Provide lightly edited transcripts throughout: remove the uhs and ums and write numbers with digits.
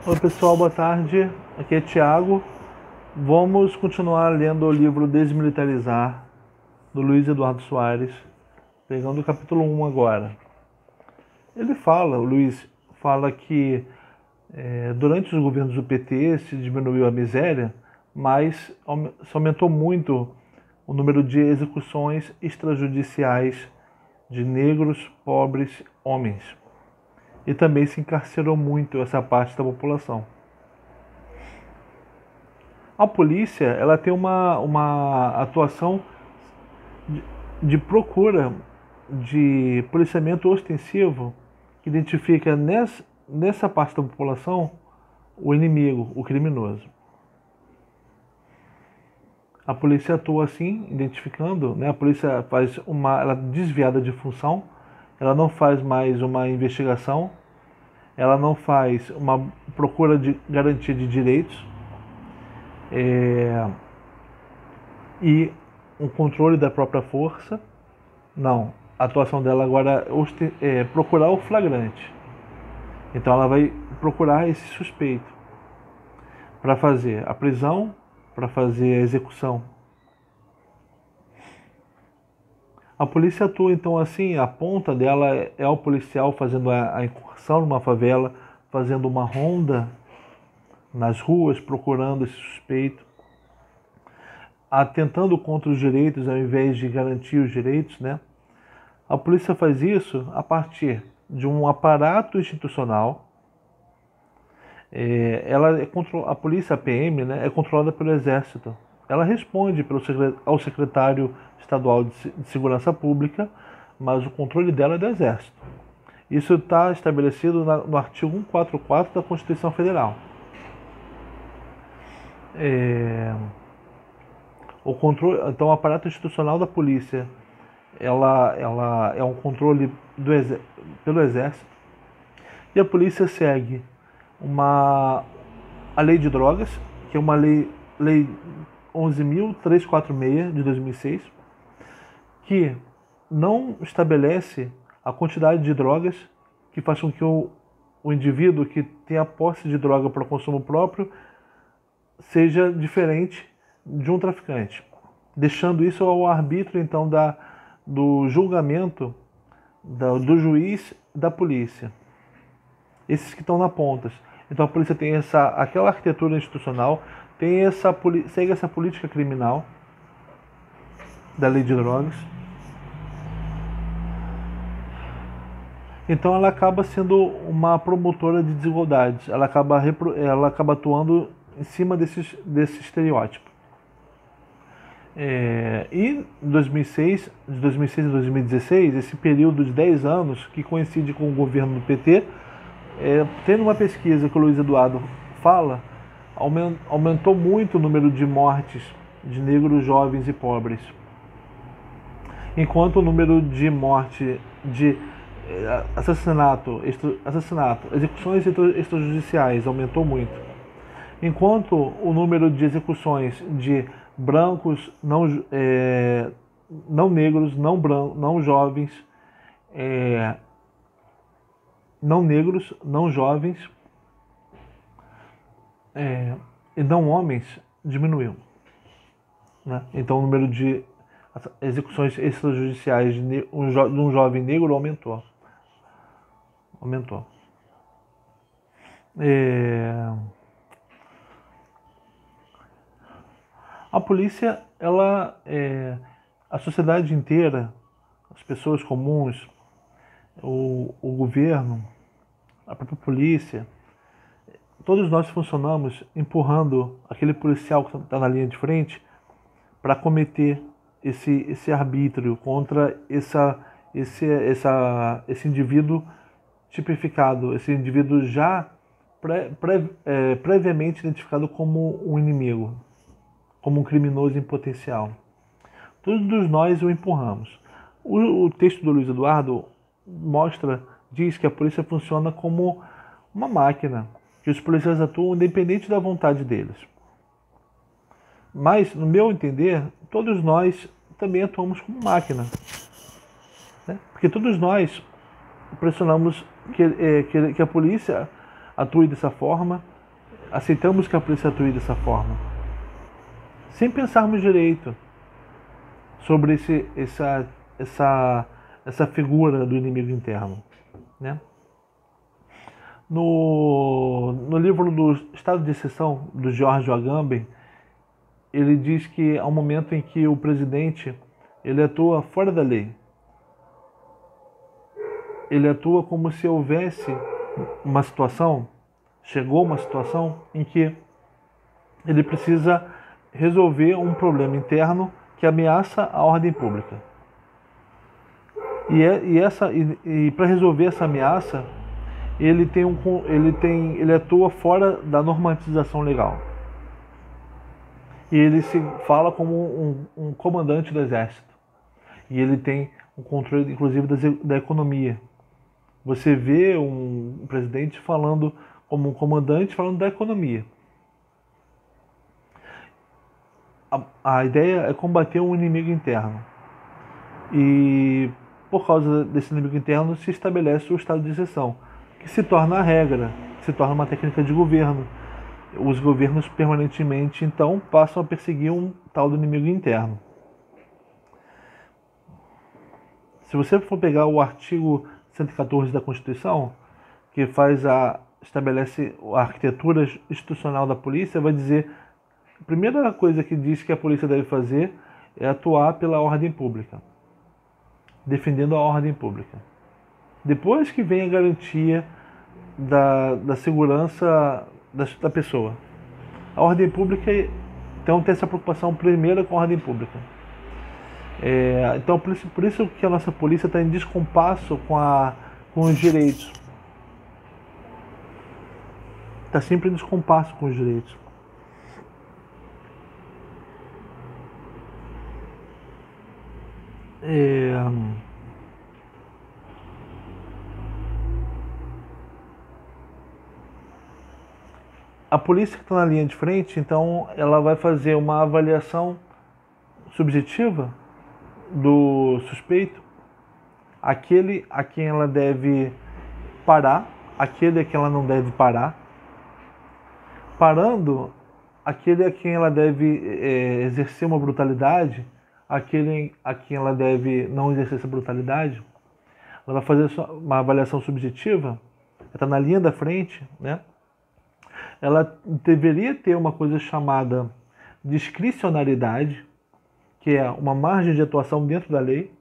Oi pessoal, boa tarde. Aqui é Thiago. Vamos continuar lendo o livro Desmilitarizar, do Luiz Eduardo Soares, pegando o capítulo 1 agora. O Luiz fala que durante os governos do PT se diminuiu a miséria, mas se aumentou muito o número de execuções extrajudiciais de negros, pobres, homens. E também se encarcerou muito essa parte da população. A polícia, ela tem uma atuação de procura, de policiamento ostensivo, que identifica nessa parte da população o inimigo, o criminoso. A polícia atua assim, identificando, né? A polícia faz ela desviada de função, ela não faz mais uma investigação, ela não faz uma procura de garantia de direitos e um controle da própria força. Não, a atuação dela agora é procurar o flagrante. Então ela vai procurar esse suspeito para fazer a prisão, para fazer a execução. A polícia atua então assim, a ponta dela é o policial fazendo a incursão numa favela, fazendo uma ronda nas ruas, procurando esse suspeito, atentando contra os direitos ao invés de garantir os direitos, né? A polícia faz isso a partir de um aparato institucional. A polícia, a PM, né, é controlada pelo Exército. Ela responde ao secretário estadual de Segurança Pública, mas o controle dela é do Exército. Isso está estabelecido no artigo 144 da Constituição Federal. Então, o aparato institucional da polícia, ela é um controle pelo Exército, e a polícia segue a lei de drogas, que é uma lei 11.346 de 2006, que não estabelece a quantidade de drogas que faz com que o indivíduo que tem a posse de droga para consumo próprio seja diferente de um traficante, deixando isso ao arbítrio então do julgamento do juiz, da polícia, esses que estão na ponta. Então a polícia tem aquela arquitetura institucional, segue essa política criminal da lei de drogas. Então ela acaba sendo uma promotora de desigualdades, ela acaba atuando em cima desse estereótipo. E de 2006 a 2016, esse período de 10 anos, que coincide com o governo do PT, tendo uma pesquisa que o Luiz Eduardo fala, aumentou muito o número de mortes de negros, jovens e pobres. Enquanto o número de morte de assassinato, execuções extrajudiciais aumentou muito. Enquanto o número de execuções de brancos, não negros, não jovens, não negros, não jovens e não homens diminuiu, né? Então o número de execuções extrajudiciais de um jovem negro aumentou. A polícia, a sociedade inteira, as pessoas comuns, o governo, a própria polícia, todos nós funcionamos empurrando aquele policial que está na linha de frente para cometer esse arbítrio contra esse indivíduo tipificado, esse indivíduo já previamente identificado como um inimigo, como um criminoso em potencial. Todos nós o empurramos. O texto do Luiz Eduardo diz que a polícia funciona como uma máquina, que os policiais atuam independente da vontade deles. Mas, no meu entender, todos nós também atuamos como máquina, né? Porque todos nós pressionamos que a polícia atue dessa forma, aceitamos que a polícia atue dessa forma, sem pensarmos direito sobre essa figura do inimigo interno, né? No livro do Estado de Exceção, do George Agamben, ele diz que há um momento em que o presidente ele atua fora da lei. Ele atua como se houvesse uma situação, chegou uma situação em que ele precisa resolver um problema interno que ameaça a ordem pública. E para resolver essa ameaça, ele atua fora da normatização legal. E ele se fala como um comandante do exército. E ele tem um controle, inclusive, da economia. Você vê um presidente falando como um comandante, falando da economia. A ideia é combater um inimigo interno. E por causa desse inimigo interno se estabelece o estado de exceção, que se torna a regra, se torna uma técnica de governo. Os governos permanentemente, então, passam a perseguir um tal do inimigo interno. Se você for pegar o artigo 114 da Constituição, que estabelece a arquitetura institucional da polícia, vai dizer, a primeira coisa que diz que a polícia deve fazer é atuar pela ordem pública, defendendo a ordem pública. Depois que vem a garantia da segurança da pessoa. A ordem pública, então, tem essa preocupação primeira com a ordem pública. Então, por isso que a nossa polícia está em descompasso com os direitos. Está sempre em descompasso com os direitos. A polícia que está na linha de frente, então, ela vai fazer uma avaliação subjetiva do suspeito, aquele a quem ela deve parar, aquele a quem ela não deve parar, parando aquele a quem ela deve exercer uma brutalidade, aquele a quem ela deve não exercer essa brutalidade. Ela vai fazer uma avaliação subjetiva, está na linha da frente, né? Ela deveria ter uma coisa chamada discricionariedade, que é uma margem de atuação dentro da lei,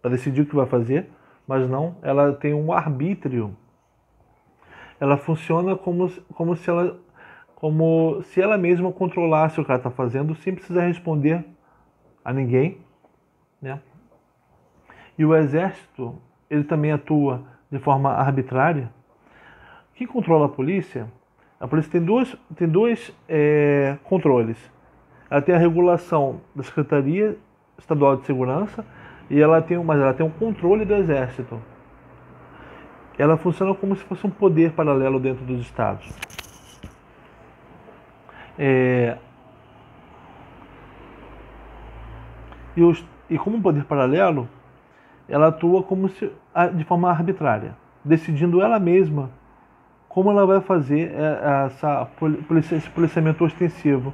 para decidir o que vai fazer, mas não, ela tem um arbítrio. Ela funciona como se ela mesma controlasse o que ela está fazendo, sem precisar responder a ninguém, né? E o exército, ele também atua de forma arbitrária. Quem controla a polícia tem dois controles. Ela tem a regulação da Secretaria Estadual de Segurança, mas ela tem um controle do Exército. Ela funciona como se fosse um poder paralelo dentro dos estados. E como um poder paralelo, ela atua de forma arbitrária, decidindo ela mesma como ela vai fazer esse policiamento ostensivo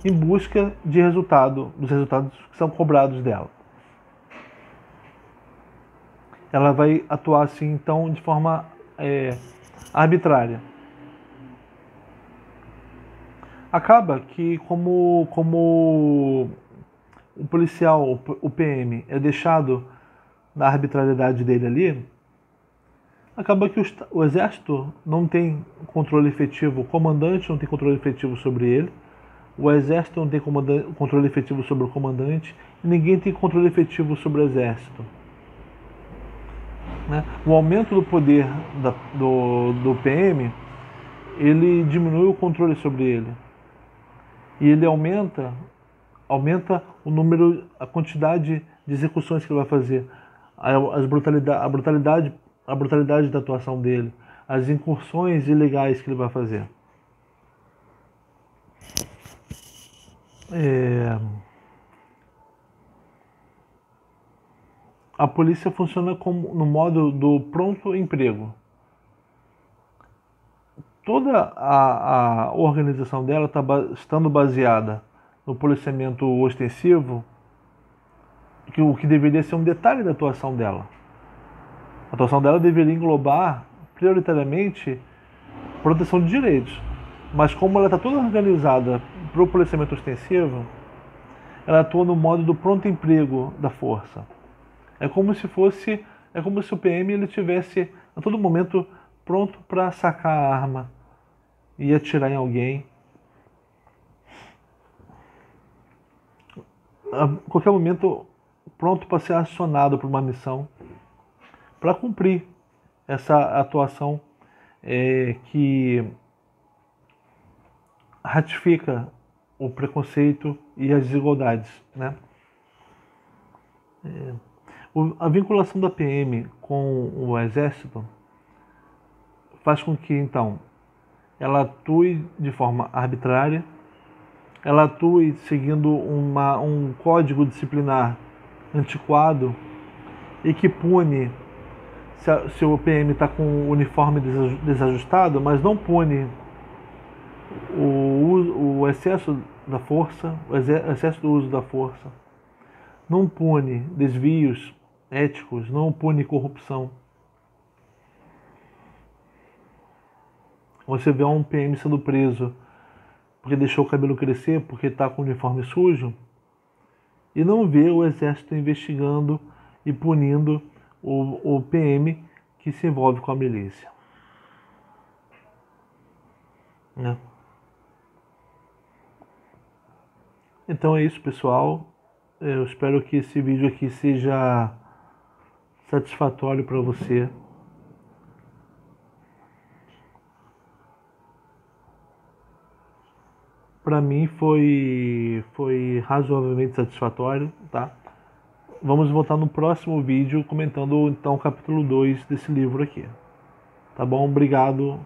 em busca dos resultados que são cobrados dela. Ela vai atuar assim, então, de forma arbitrária. Acaba que, como o policial, o PM, é deixado na arbitrariedade dele ali, acaba que o exército não tem controle efetivo, o comandante não tem controle efetivo sobre ele, o exército não tem controle efetivo sobre o comandante, e ninguém tem controle efetivo sobre o exército. Né? O aumento do poder do PM, ele diminui o controle sobre ele. E ele aumenta o número, a quantidade de execuções que ele vai fazer, a brutalidade da atuação dele, as incursões ilegais que ele vai fazer. A polícia funciona no modo do pronto emprego. toda a organização dela estando baseada no policiamento ostensivo, o que deveria ser um detalhe da atuação dela. A atuação dela deveria englobar, prioritariamente, proteção de direitos. Mas como ela está toda organizada para o policiamento ostensivo, ela atua no modo do pronto emprego da força. É como se o PM ele tivesse a todo momento pronto para sacar a arma e atirar em alguém. A qualquer momento pronto para ser acionado por uma missão, para cumprir essa atuação que ratifica o preconceito e as desigualdades, né? A vinculação da PM com o Exército faz com que, então, ela atue de forma arbitrária, ela atue seguindo um código disciplinar antiquado e que pune se o PM está com o uniforme desajustado, mas não pune o excesso da força, o excesso do uso da força, não pune desvios éticos, não pune corrupção. Você vê um PM sendo preso porque deixou o cabelo crescer, porque está com o uniforme sujo, e não vê o exército investigando e punindo o PM que se envolve com a milícia. Né? Então é isso, pessoal. Eu espero que esse vídeo aqui seja satisfatório para você. Para mim foi razoavelmente satisfatório, tá? Vamos voltar no próximo vídeo comentando então o capítulo 2 desse livro aqui. Tá bom? Obrigado.